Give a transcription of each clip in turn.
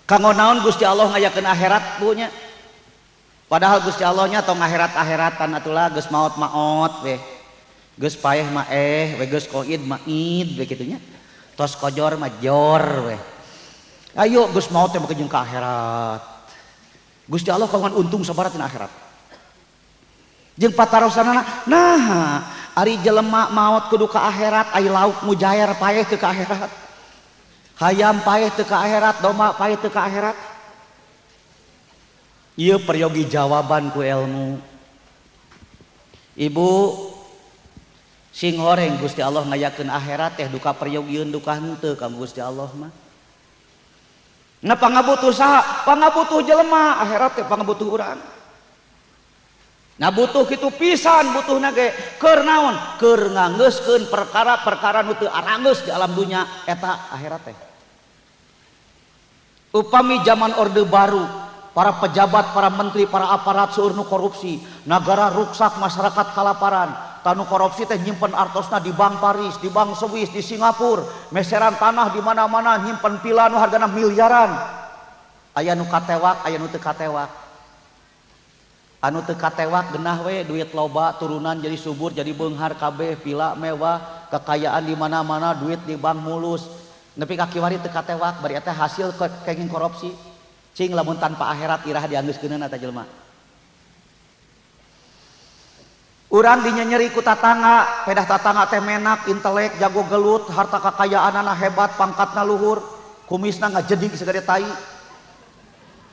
Kanggo naon Gusti Allah ngayakeun akhirat punya. Padahal Gusti Allahnya tong akhirat-akhiratan atulah geus maot-maot we. Geus paeh mah we geus koid mah id we kitu nya. Tos kojor mah jor we. Ayo geus maot teh jeung ka akhirat. Gusti Allah kawan untung sabaraha tina akhirat. Jeung patarosana nah ari jelema maot kudu ka akhirat aya lauk mujair paeh teu ka akhirat. Hayam paeh teu ka akhirat, domba paeh teu ka akhirat. Ieu peryogi jawaban ku ilmu. Ibu sing horeng Gusti Allah ngayakeun akhirat teh duka peryogieun duka henteu ka Gusti Allah mah. Na pangabutuh saha? Pangabutuh jelema, akhirat teh pangabutuh urang. Nah butuh kitu pisan butuhna ge keur naon? Keur nganggeuskeun perkara-perkara nu teu aranggeus di alam dunya eta akhirat teh. Upami zaman Orde Baru, para pejabat, para menteri, para aparat seueur nu korupsi, negara ruksak, masyarakat kalaparan. Tanu korupsi teh nyimpen artosna di Bank Paris, di Bank Swiss, di Singapura, meseran tanah di mana-mana, nyimpen pila nu hargana miliaran. Aya nu katewak, aya nu teu katewak. Anu teu katewak genah we duit loba turunan jadi subur jadi beunghar kabeh pila mewah kekayaan di mana-mana duit di bank mulus. Nepi ka kiwari teu katewak bari eta hasil kenging korupsi. Cing lamun tanpa akhirat iraha dianggeuskeunna eta jelema. Urang dinyeri ku tatangga, pedah tatangga teh menak, intelek, jago gelut, harta kekayaanna hebat, pangkatna luhur, kumisna ngajedik sagede tai.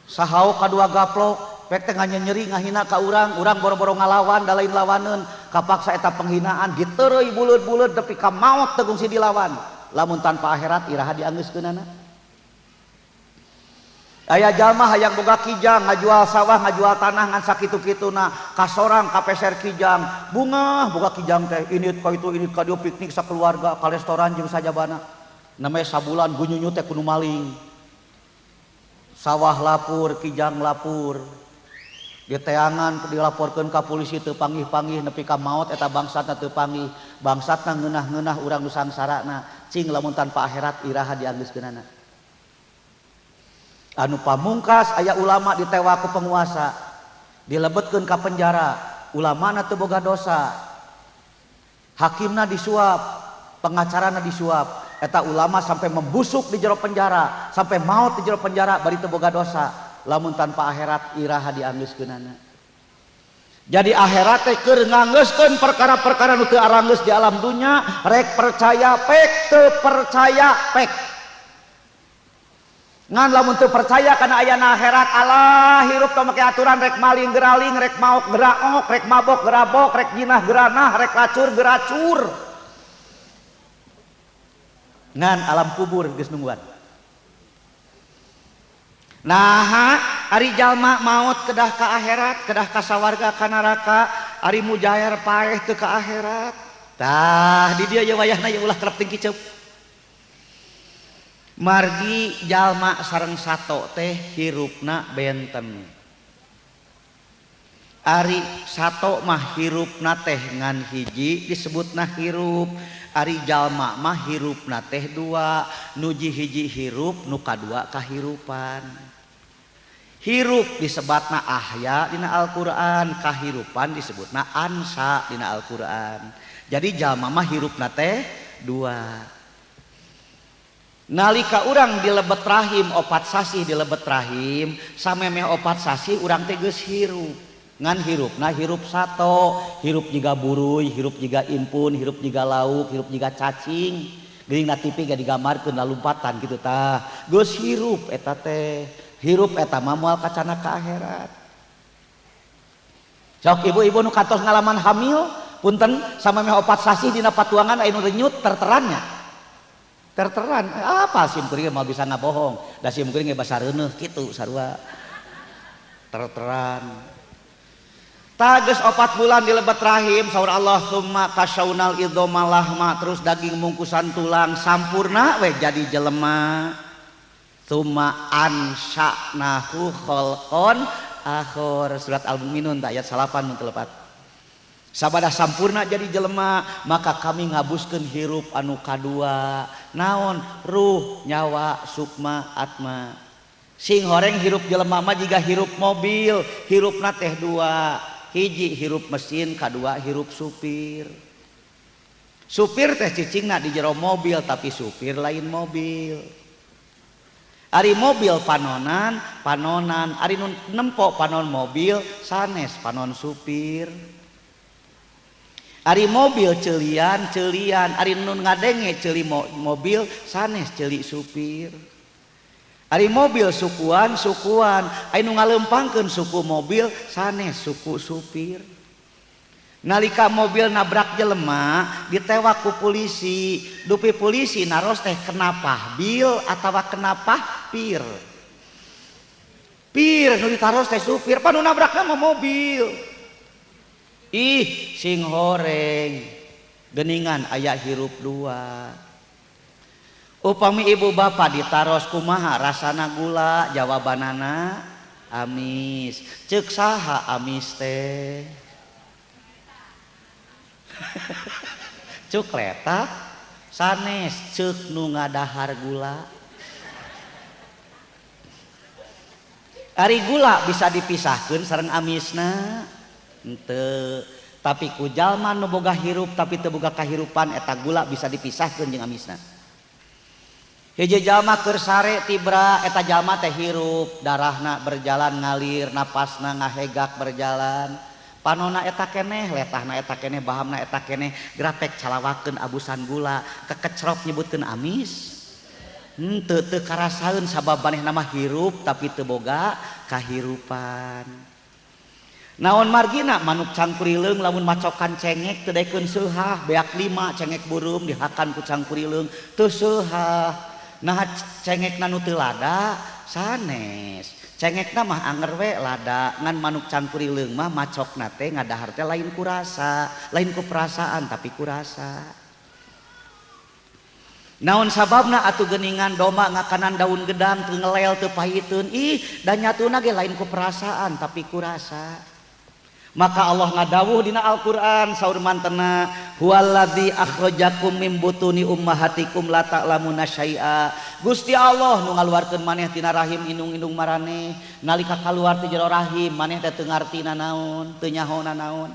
Sahao kadua gaplok, pek teh nganyeri ngahina ka urang, urang boro-boro ngalawan da lain lawaneun, kapaksa eta penghinaan diteureui buleud-buleud nepi ka maot teh kungsi dilawan. Lamun tanpa akhirat iraha dianggeuskeunana. Aya jalma hayang boga kijang ngajual sawah ngajual tanah ngan sakitu-kituna kasorang kapeser kijang bunga boga kijang teh ini ka itu ini ka dieu piknik sakeluarga ka restoran jeung sajabana namanya sabulan gunyunyu teh kudu maling sawah lapur kijang lapur diteangan dilaporkeun ka polisi teu panggih-panggih nepi ka maot eta bangsatna teu panggih bangsatna ngeunah-ngeunah urang nu sangsarana cing lamun tanpa akhirat iraha dianggeuskeunana. Anu pamungkas aya ulama ditewa ku penguasa dilebetkeun ka penjara ulamana teu boga dosa hakimna disuap pengacarana disuap eta ulama sampai membusuk di jero penjara sampai maut di jero penjara bari teu boga dosa lamun tanpa akhirat iraha dianggeuskeunana. Jadi akhirat teh keur nganggeuskeun perkara-perkara nu teu aranggeus di alam dunya rek percaya pek teu percaya pek. Ngan lamun teu percaya kana ayana akhirat Allah hirup teu make aturan rek maling geraling rek maok geraok rek mabok gerabok rek jinah geranah rek racur geracur ngan alam kubur geus nungguan. Nah ari jalma maot kedah ka akhirat kedah ka sawarga ka neraka ari mujair paeh teu ka akhirat tah di dieu ye wayahna ye ulah kerep tingki ceup. Margi jalma sareng sato teh hirupna benten. Ari sato mah hirupna teh ngan hiji disebutna hirup. Ari jalma mah hirupna teh dua. Nuji hiji hirup nu kadua kahirupan. Hirup disebutna ahya dina Al-Qur'an, kahirupan disebutna ansa dina Al-Qur'an. Jadi jalma mah hirupna teh dua. Nalika urang dilebet rahim opat sasi dilebet rahim samemeh opat sasi urang teh geus hirup ngan hirupna hirup sato hirup jiga buruy hirup jiga impun hirup jiga lauk hirup jiga cacing geuning TV ga digambarkeun lalumpatan kitu tah geus hirup eta teh hirup eta mah moal kacana ka akhirat. Sok ibu-ibu nu kantos ngalaman hamil punten samemeh opat sasi dina patuangan aya nu renyut terterannya terteran apa sim kuring mah bisa ngabohong da sim kuring ge basa reuneuh kitu sarua terteran tah geus 4 bulan dilebet rahim saur Allah summa kasyaunal idhoma lahma terus daging mungkusan tulang sampurna we jadi jelema summa ansya'nahu khalqan akhir surat Al-Mu'minun ayat 8 mun telepat. Sabada sampurna jadi jelema maka kami ngabuskeun hirup anu kadua naon ruh nyawa sukma atma Sing horeng hirup jelema mah jiga hirup mobil, hirupna teh dua, hiji hirup mesin, kadua hirup supir. Supir teh cicingna di jero mobil tapi supir lain mobil. Ari mobil panonan, ari nun nempo panon mobil sanes panon supir. Ari mobil celian, ari nun ngadenge celi mobil sanes celi supir. Ari mobil sukuan, ari nu ngalempangkeun suku mobil sanes suku supir. Nalika mobil nabrak jelema ditewak ku polisi, dupi polisi naros teh kenapa bil atawa kenapa pir. Pir nu ditaros teh supir, panu nabrakna mah mobil. Ih sing horeng geningan aya hirup dua. Upami ibu bapak ditaros kumaha rasana gula, jawabanana amis. Ceuk saha amis teh? Cuk letak sanes ceuk nu ngadahar gula. Ari gula bisa dipisahkeun sareng amisna henteu, tapi ku jalma nu boga hirup tapi teu boga kahirupan eta gula bisa dipisahkeun jeung amisna. Hiji jalma keur sare tibra eta jalma teh hirup, darahna berjalan ngalir, napasna ngahegak berjalan. Panona eta keneh, letahna eta keneh, bahamna eta keneh, grapek calawakeun abusan gula, kekecrok nyebutkeun amis. Teu karasaeun sabab manehna mah hirup tapi teu boga kahirupan. Naon margina manuk cangkurileung lamun macokan cengek teu daekeun seuhah, beak 5 cengek burum dihakan ku cangkurileung teu seuhah. Nah cengekna nu teu lada sanes. Cengekna mah anger we lada, ngan manuk cangkurileung mah macokna teh ngadahar teh lain ku rasa, lain ku perasaan tapi ku rasa. Naon sababna atuh geuningan domba ngakanan daun gedang teu ngelel teu pahiteun, ih da nyatuna ge lain ku perasaan tapi ku rasa. Maka Allah ngadawuh dina Al-Qur'an saur mantena huwallazi akhrajakum mim butuni ummahatikum la ta'lamuna syai'a. Gusti Allah nu ngaluarkeun maneh tina rahim indung-indung maraneh, nalika kaluar ti jero rahim maneh teh teu ngartina naon, teu nyahona naon.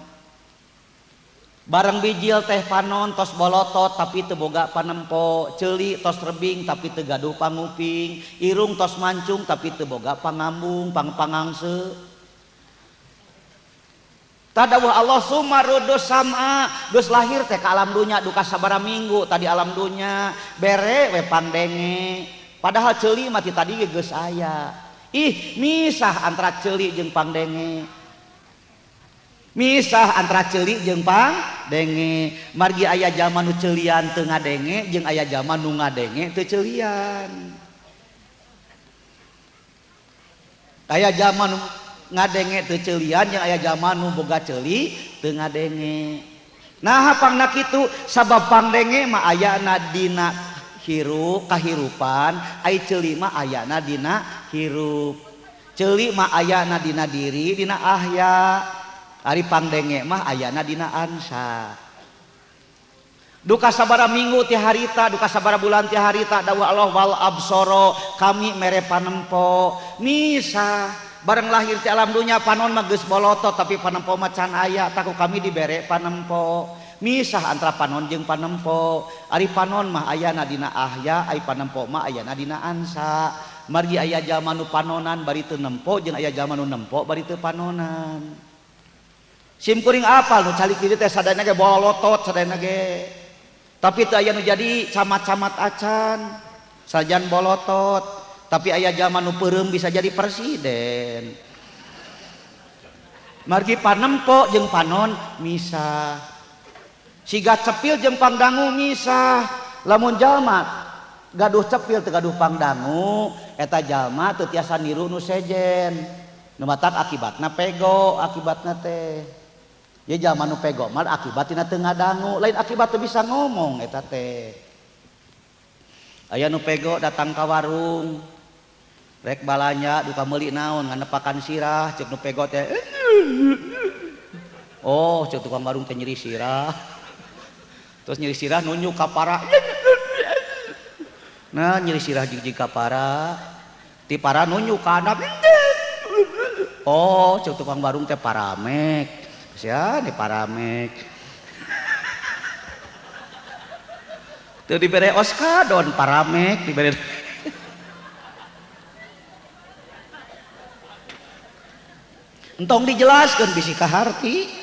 Bareng bijil teh panon tos bolotot tapi teu boga panempo, ceuli tos rebing tapi teu gaduh panguping, irung tos mancung tapi teu boga pangambung, pangangse. Tadawuh Allah sumarudus sama geus lahir teh ka alam dunya duka sabaraha minggu tadi alam dunya bere we pandenge padahal ceuli mah ti tadi geus aya. Ih misah antara ceuli jeung pangdenge, misah antara ceuli jeung pangdenge. Margi aya zaman nu ceurian teu ngadenge jeung aya zaman nu ngadenge teu ceurian. Aya zaman ngadenge teu ceurian yang aya zaman nu boga ceuli teu ngadenge. Nah hapangna kitu sabab pangdenge mah ayana dina hirup kahirupan, ai ceuli mah ayana dina hirup. Ceuli mah ayana dina diri dina ahya, ari pangdenge mah ayana dina ansa. Duka sabaraha minggu ti harita, duka sabaraha bulan ti harita, dawuh Allah wal absoro kami mere panempo. Misah bareng lahir ti alam dunya panon mah geus bolotot tapi panempo mah can aya, taku kami dibere panempo. Misah antara panon jeung panempo, ari panon mah ayana dina ahya, ai panempo mah ayana dina ansa. Margi aya zaman nu panonan bari teu nempo jeung aya zaman nu nempo bari teu panonan. Sim kuring apal nu calik ieu teh sadayana ge bolotot sadayana ge. Tapi teu aya nu jadi camat-camat acan, sajan bolotot. Tapi aya zaman nu peureum bisa jadi presiden. Margi panempo jeung panon misah. Siga cepil jeung pangdangu misah. Lamun jalma gaduh cepil teu gaduh pangdangu, eta jalma teu tiasa niru nu sejen. Nu matak akibatna pego, akibatna teh. Ye jalma nu pego mah akibatna teu ngadangu, lain akibat teu bisa ngomong eta teh. Aya nu pego datang ka warung. Rek balanya duka meuli naon nganepakan sirah ceuk nu pego teh. Oh ceuk tukang warung teh nyeri sirah. Terus nyeri sirah nunjuk ka para. Nah nyeri sirah jig-jig ka para. ti para nunyu kana oh cek tukang barung teh paramek sia di paramek teu dibere oskadon paramek dibere entong dijelaskeun bisi kaharti